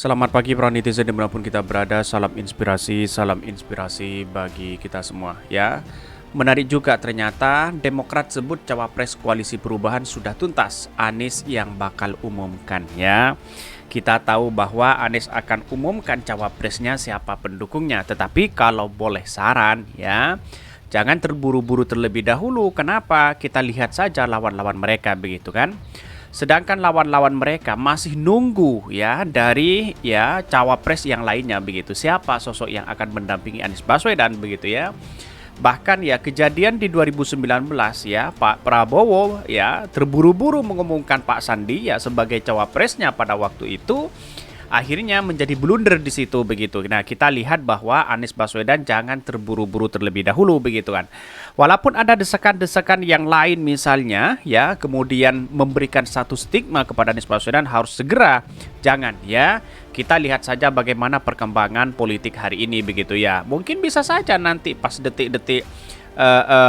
Selamat pagi para netizen dimanapun kita berada, salam inspirasi bagi kita semua ya. Menarik juga ternyata Demokrat sebut cawapres koalisi perubahan sudah tuntas, Anies yang bakal umumkan ya. Kita tahu bahwa Anies akan umumkan cawapresnya siapa pendukungnya, tetapi kalau boleh saran ya, jangan terburu-buru terlebih dahulu. Kenapa? Kita lihat saja lawan-lawan mereka begitu kan. Sedangkan lawan-lawan mereka masih nunggu ya dari ya cawapres yang lainnya begitu. Siapa sosok yang akan mendampingi Anies Baswedan begitu ya. Bahkan ya kejadian di 2019 ya Pak Prabowo ya terburu-buru mengumumkan Pak Sandi ya sebagai cawapresnya pada waktu itu. Akhirnya menjadi blunder di situ begitu. Nah, kita lihat bahwa Anies Baswedan jangan terburu-buru terlebih dahulu begitu kan. Walaupun ada desakan-desakan yang lain misalnya ya, kemudian memberikan satu stigma kepada Anies Baswedan harus segera. Jangan ya. Kita lihat saja bagaimana perkembangan politik hari ini begitu ya. Mungkin bisa saja nanti pas detik-detik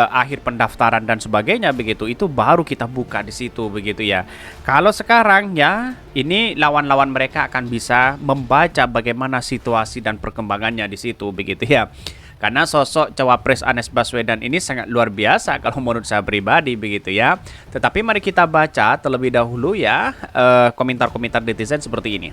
akhir pendaftaran dan sebagainya begitu, itu baru kita buka di situ begitu ya. Kalau sekarang ya ini lawan-lawan mereka akan bisa membaca bagaimana situasi dan perkembangannya di situ begitu ya. Karena sosok cawapres Anies Baswedan ini sangat luar biasa kalau menurut saya pribadi begitu ya. Tetapi mari kita baca terlebih dahulu ya komentar-komentar netizen seperti ini.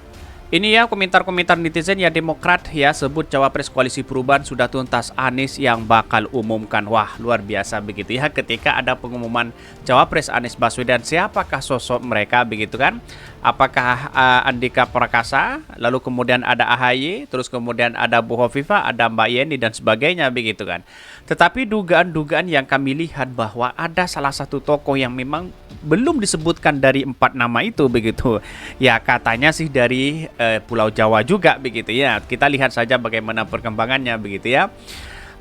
Ini ya komentar-komentar netizen ya. Demokrat ya sebut cawapres koalisi perubahan sudah tuntas, Anies yang bakal umumkan. Wah, luar biasa begitu ya. Ketika ada pengumuman cawapres Anies Baswedan, siapakah sosok mereka begitu kan? Apakah Andika Prakasa, lalu kemudian ada AHY, terus kemudian ada Bu Hovifa, ada Mbak Yeni dan sebagainya begitu kan. Tetapi dugaan-dugaan yang kami lihat bahwa ada salah satu tokoh yang memang belum disebutkan dari 4 nama itu begitu. Ya katanya sih dari Pulau Jawa juga begitu ya. Kita lihat saja bagaimana perkembangannya begitu ya.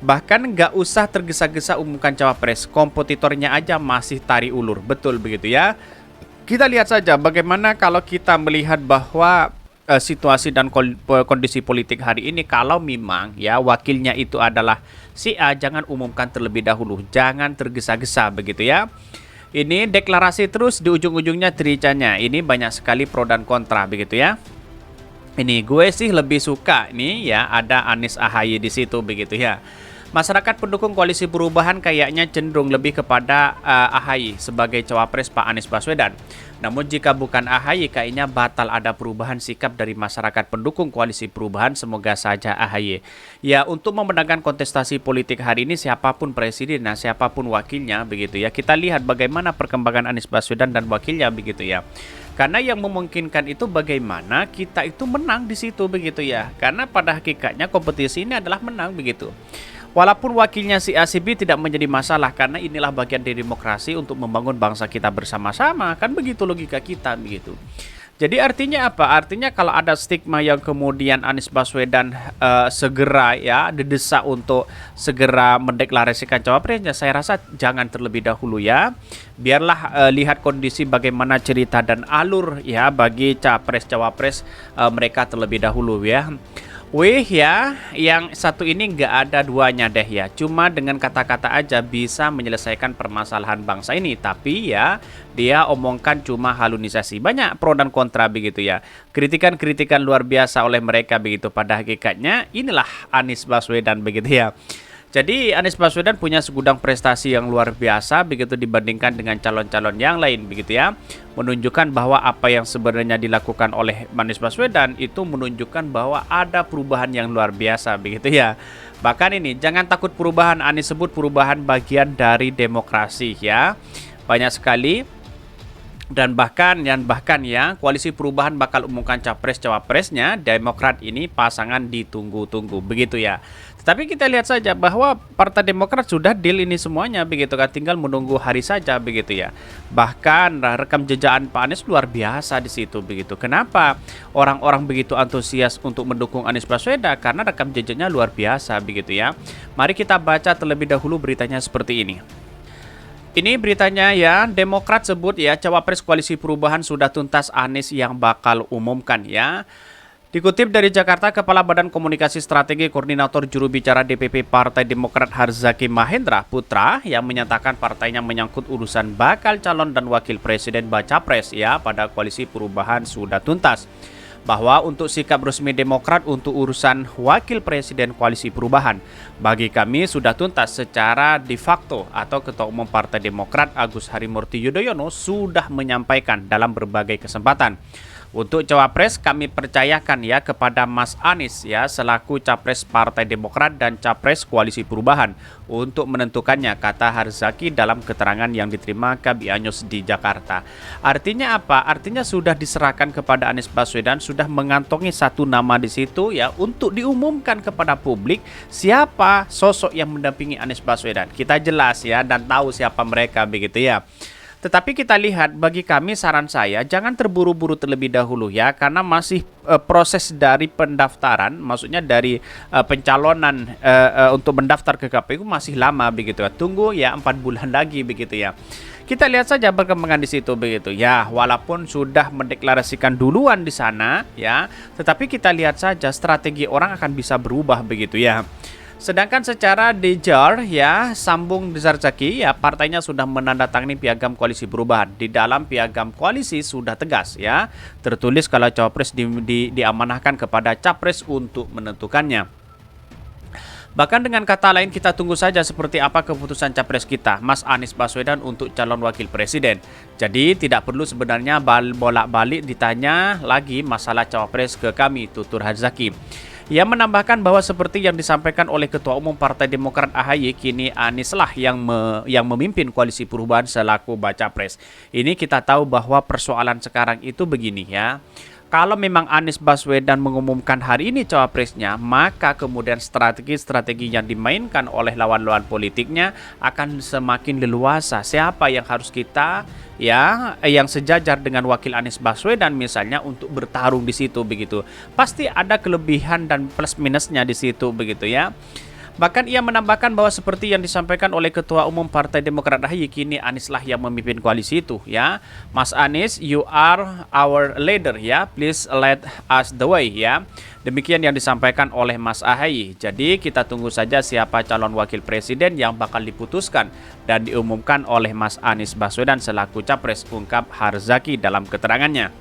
Bahkan nggak usah tergesa-gesa umumkan cawapres, kompetitornya aja masih tarik ulur, betul begitu ya. Kita lihat saja bagaimana kalau kita melihat bahwa situasi dan kondisi politik hari ini, kalau memang ya wakilnya itu adalah si A, jangan umumkan terlebih dahulu, jangan tergesa-gesa begitu ya. Ini deklarasi terus di ujung-ujungnya tericannya. Ini banyak sekali pro dan kontra begitu ya. Ini gue sih lebih suka nih ya ada Anies AHY di situ begitu ya. Masyarakat pendukung koalisi perubahan kayaknya cenderung lebih kepada AHY sebagai cawapres Pak Anies Baswedan. Namun jika bukan AHY, kayaknya batal ada perubahan sikap dari masyarakat pendukung koalisi perubahan. Semoga saja AHY. Ya, untuk memenangkan kontestasi politik hari ini siapapun presiden, nah siapapun wakilnya begitu ya. Kita lihat bagaimana perkembangan Anies Baswedan dan wakilnya begitu ya. Karena yang memungkinkan itu bagaimana kita itu menang di situ begitu ya. Karena pada hakikatnya kompetisi ini adalah menang begitu. Walaupun wakilnya si A si B tidak menjadi masalah, karena inilah bagian dari demokrasi untuk membangun bangsa kita bersama-sama, kan begitu logika kita begitu. Jadi artinya apa? Artinya kalau ada stigma yang kemudian Anies Baswedan segera ya didesak untuk segera mendeklarasikan cawapresnya, saya rasa jangan terlebih dahulu ya. Biarlah lihat kondisi bagaimana cerita dan alur ya bagi capres cawapres mereka terlebih dahulu ya. Wih ya, yang satu ini nggak ada duanya deh ya. Cuma dengan kata-kata aja bisa menyelesaikan permasalahan bangsa ini. Tapi ya, dia omongkan cuma halunisasi. Banyak pro dan kontra begitu ya. Kritikan-kritikan luar biasa oleh mereka begitu. Pada hakikatnya inilah Anies Baswedan begitu ya. Jadi Anies Baswedan punya segudang prestasi yang luar biasa begitu dibandingkan dengan calon-calon yang lain begitu ya. Menunjukkan bahwa apa yang sebenarnya dilakukan oleh Anies Baswedan itu menunjukkan bahwa ada perubahan yang luar biasa begitu ya. Bahkan ini jangan takut perubahan, Anies sebut perubahan bagian dari demokrasi ya. Banyak sekali. Dan bahkan ya koalisi perubahan bakal umumkan capres cawapresnya. Demokrat ini pasangan ditunggu-tunggu begitu ya. Tetapi kita lihat saja bahwa Partai Demokrat sudah deal ini semuanya begitu kan, tinggal menunggu hari saja begitu ya. Bahkan rekam jejakan Pak Anies luar biasa di situ begitu. Kenapa orang-orang begitu antusias untuk mendukung Anies Baswedan? Karena rekam jejaknya luar biasa begitu ya. Mari kita baca terlebih dahulu beritanya seperti ini. Ini beritanya ya, Demokrat sebut ya cawapres koalisi perubahan sudah tuntas, Anies yang bakal umumkan ya. Dikutip dari Jakarta, Kepala Badan Komunikasi Strategi Koordinator Juru Bicara DPP Partai Demokrat Harzaki Mahendra Putra yang menyatakan partainya menyangkut urusan bakal calon dan wakil presiden baca pres ya pada koalisi perubahan sudah tuntas. bahwa untuk sikap resmi Demokrat untuk urusan Wakil Presiden Koalisi Perubahan, bagi kami sudah tuntas secara de facto atau Ketua Umum Partai Demokrat Agus Harimurti Yudhoyono sudah menyampaikan dalam berbagai kesempatan. Untuk Cawapres kami percayakan ya kepada Mas Anies ya selaku Capres Partai Demokrat dan Capres Koalisi Perubahan untuk menentukannya, kata Harzaki dalam keterangan yang diterima KBR News di Jakarta. Artinya apa? Artinya sudah diserahkan kepada Anies Baswedan, sudah mengantongi satu nama di situ ya untuk diumumkan kepada publik siapa sosok yang mendampingi Anies Baswedan. Kita jelas ya dan tahu siapa mereka begitu ya. Tetapi kita lihat, bagi kami saran saya jangan terburu-buru terlebih dahulu ya, karena masih proses dari pendaftaran, maksudnya dari pencalonan untuk mendaftar ke KPU masih lama begitu ya. Tunggu ya 4 bulan lagi begitu ya. Kita lihat saja perkembangan di situ begitu ya. Walaupun sudah mendeklarasikan duluan di sana ya, tetapi kita lihat saja strategi orang akan bisa berubah begitu ya. Sedangkan secara dejar ya, sambung Harzaki ya, partainya sudah menandatangani piagam koalisi perubahan. Di dalam piagam koalisi sudah tegas ya, tertulis kalau cawapres diamanahkan kepada capres untuk menentukannya. Bahkan dengan kata lain kita tunggu saja seperti apa keputusan capres kita, Mas Anies Baswedan untuk calon wakil presiden. Jadi tidak perlu sebenarnya bolak-balik ditanya lagi masalah cawapres ke kami, tutur Harzaki. Ia menambahkan bahwa seperti yang disampaikan oleh Ketua Umum Partai Demokrat AHY, kini Anies lah yang memimpin koalisi perubahan selaku baca pres. Ini kita tahu bahwa persoalan sekarang itu begini ya. Kalau memang Anies Baswedan mengumumkan hari ini cawapresnya, maka kemudian strategi-strategi yang dimainkan oleh lawan-lawan politiknya akan semakin leluasa. Siapa yang harus kita ya yang sejajar dengan wakil Anies Baswedan misalnya untuk bertarung di situ begitu. Pasti ada kelebihan dan plus minusnya di situ begitu ya. Bahkan ia menambahkan bahwa seperti yang disampaikan oleh Ketua Umum Partai Demokrat AHY, kini Anies lah yang memimpin koalisi itu ya. Mas Anies, you are our leader ya, please let us the way ya. Demikian yang disampaikan oleh Mas AHY. Jadi kita tunggu saja siapa calon wakil presiden yang bakal diputuskan dan diumumkan oleh Mas Anies Baswedan selaku capres, ungkap Harzaki dalam keterangannya.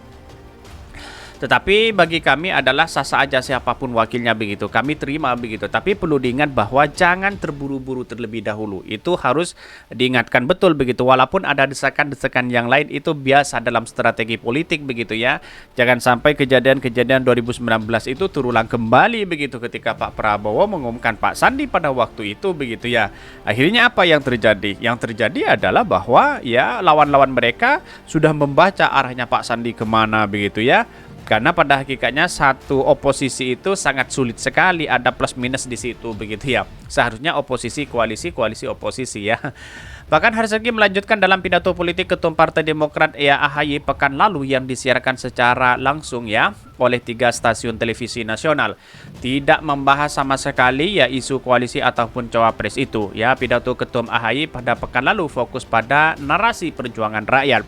Tetapi bagi kami adalah sah-sah aja siapapun wakilnya begitu. Kami terima begitu. Tapi perlu diingat bahwa jangan terburu-buru terlebih dahulu. Itu harus diingatkan betul begitu. Walaupun ada desakan-desakan yang lain, itu biasa dalam strategi politik begitu ya. Jangan sampai kejadian-kejadian 2019 itu terulang kembali begitu ketika Pak Prabowo mengumumkan Pak Sandi pada waktu itu begitu ya. Akhirnya apa yang terjadi? Yang terjadi adalah bahwa ya lawan-lawan mereka sudah membaca arahnya Pak Sandi kemana begitu ya. Karena pada hakikatnya satu oposisi itu sangat sulit sekali, ada plus minus di situ begitu ya. Seharusnya oposisi koalisi, koalisi oposisi ya. Bahkan Harzaki melanjutkan dalam pidato politik Ketum Partai Demokrat AHY pekan lalu yang disiarkan secara langsung ya oleh 3 stasiun televisi nasional. Tidak membahas sama sekali ya isu koalisi ataupun cawapres itu ya. Pidato Ketum AHY pada pekan lalu fokus pada narasi perjuangan rakyat.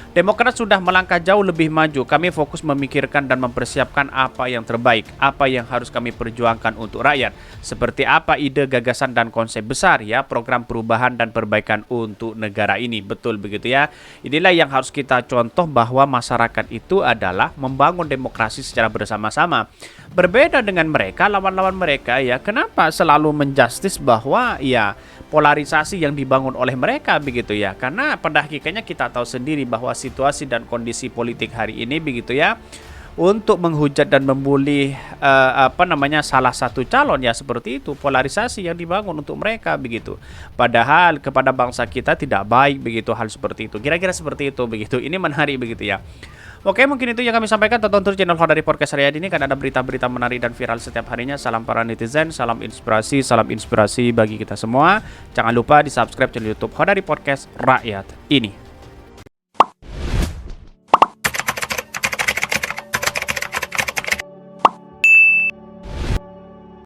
Demokrat sudah melangkah jauh lebih maju. Kami fokus memikirkan dan mempersiapkan apa yang terbaik, apa yang harus kami perjuangkan untuk rakyat. Seperti apa ide, gagasan, dan konsep besar ya program perubahan dan perbaikan untuk negara ini. Betul begitu ya. Inilah yang harus kita contoh bahwa masyarakat itu adalah membangun demokrasi secara bersama-sama. Berbeda dengan mereka, lawan-lawan mereka ya. Kenapa selalu menjustis bahwa ya polarisasi yang dibangun oleh mereka begitu ya. Karena pada hakikatnya kita tahu sendiri bahwa situasi dan kondisi politik hari ini begitu ya, untuk menghujat dan membuli salah satu calon ya seperti itu, polarisasi yang dibangun untuk mereka begitu. Padahal kepada bangsa kita tidak baik begitu hal seperti itu. Kira-kira seperti itu begitu. Ini menarik begitu ya. Oke, mungkin itu yang kami sampaikan. Tonton terus channel Hodari Podcast hari ini, kan ada berita-berita menarik dan viral setiap harinya. Salam para netizen, salam inspirasi bagi kita semua. Jangan lupa di subscribe channel YouTube Hodari Podcast Rakyat ini.